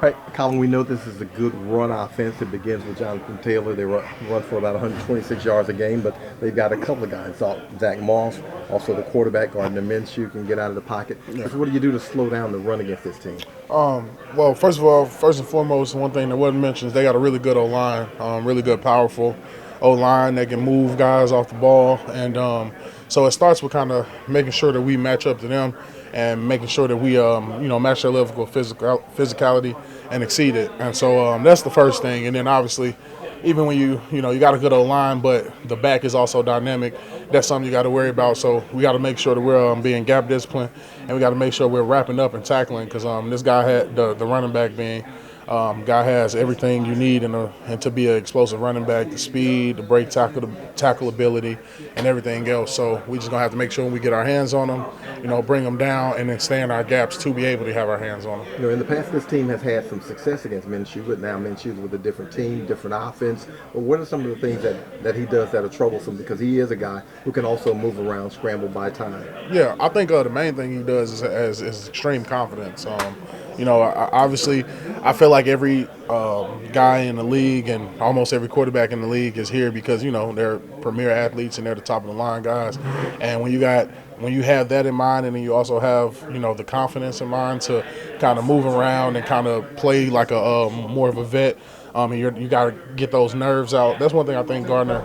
Right, Colin, we know this is a good run offense. It begins with Jonathan Taylor. They run for about 126 yards a game, but they've got a couple of guys. Zach Moss, also the quarterback, Gardner Minshew, can get out of the pocket. Yeah. So what do you do to slow down the run against this team? Well, first of all, first and foremost, one thing that wasn't mentioned is they got a really good O-line, really good, powerful O-line that can move guys off the ball. And so it starts with kind of making sure that we match up to them and making sure that we, match their level of physicality and exceed it. And so that's the first thing. And then obviously, even when you got a good O-line, but the back is also dynamic, that's something you got to worry about. So we got to make sure that we're being gap disciplined, and we got to make sure we're wrapping up and tackling, because this guy had the running back being guy has everything you need and to be an explosive running back: the speed, the break tackle ability, and everything else. So we just gonna have to make sure when we get our hands on them, bring them down, and then stay in our gaps to be able to have our hands on them. In the past, this team has had some success against Minshew, but now Minshew's with a different team, different offense. But what are some of the things that he does that are troublesome? Because he is a guy who can also move around, scramble by time. Yeah, I think the main thing he does is extreme confidence. Obviously, I feel like every guy in the league and almost every quarterback in the league is here because they're premier athletes and they're the top of the line guys. And when you have that in mind, and then you also have the confidence in mind to kind of move around and kind of play like a more of a vet. And you got to get those nerves out. That's one thing I think Gardner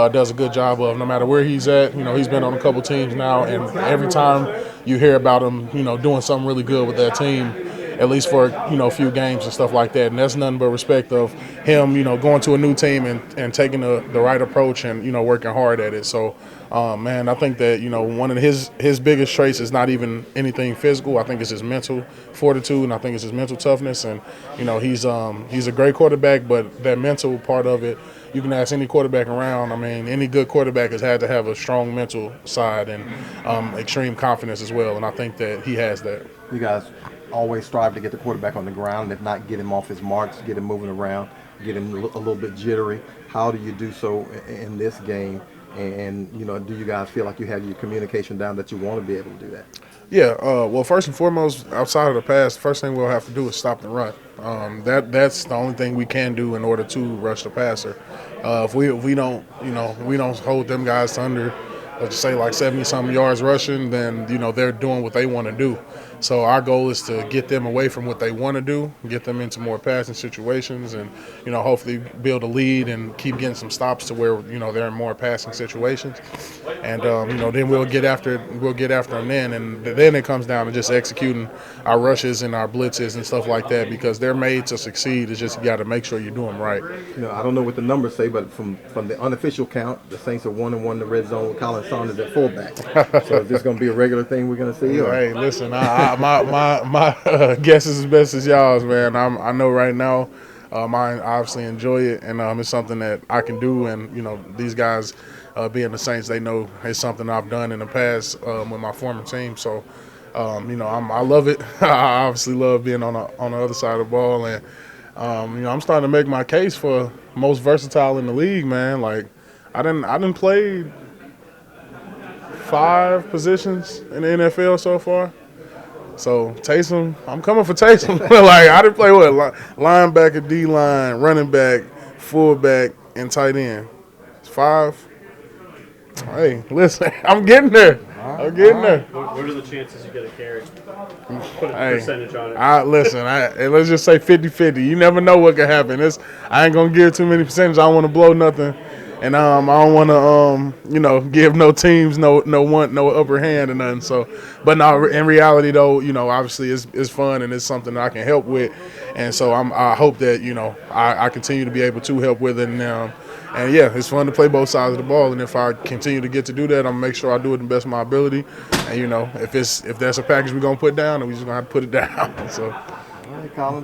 does a good job of. No matter where he's at, he's been on a couple teams now, and every time you hear about him, doing something really good with that team, at least for a few games and stuff like that. And that's nothing but respect of him, going to a new team and taking the right approach and working hard at it. So, man, I think that one of his biggest traits is not even anything physical. I think it's his mental fortitude, and I think it's his mental toughness. And he's a great quarterback, but that mental part of it, you can ask any quarterback around. I mean, any good quarterback has had to have a strong mental side and extreme confidence as well. And I think that he has that. You guys always strive to get the quarterback on the ground, if not get him off his marks, get him moving around, get him a little bit jittery. How do you do so in this game? And do you guys feel like you have your communication down that you want to be able to do that? Yeah, well, first and foremost, outside of the pass, the first thing we'll have to do is stop the run. That's the only thing we can do in order to rush the passer. If we don't hold them guys under, let's say, like 70-something yards rushing, then they're doing what they want to do. So our goal is to get them away from what they want to do, get them into more passing situations, and hopefully build a lead and keep getting some stops to where they're in more passing situations. And then we'll get after them then, and then it comes down to just executing our rushes and our blitzes and stuff like that, because they're made to succeed. It's just you got to make sure you do them right. I don't know what the numbers say, but from the unofficial count, the Saints are 1-1 in the red zone with Khalen Saunders at fullback. So is this going to be a regular thing we're going to see? Or? Hey, listen, my guess is as best as y'all's, man. I know right now, I obviously enjoy it, and it's something that I can do. And these guys, being the Saints, they know it's something I've done in the past with my former team. So, I love it. I obviously love being on the other side of the ball, and I'm starting to make my case for most versatile in the league, man. Like, I didn't play 5 positions in the NFL so far. So Taysom, I'm coming for Taysom. Like, I didn't play linebacker, D-line, running back, fullback, and tight end. It's 5. Hey, listen, I'm getting there. I'm getting there. What are the chances you get a carry? Put a percentage on it. Let's just say 50-50. You never know what could happen. I ain't gonna give too many percentages. I don't want to blow nothing. And I don't want to, give no teams no upper hand or nothing. So, but no, in reality though, obviously it's fun and it's something that I can help with. And so I hope that I continue to be able to help with it. And yeah, it's fun to play both sides of the ball. And if I continue to get to do that, I'm gonna make sure I do it to the best of my ability. And if that's a package we're gonna put down, then we just gonna have to put it down. So. All right, Colin.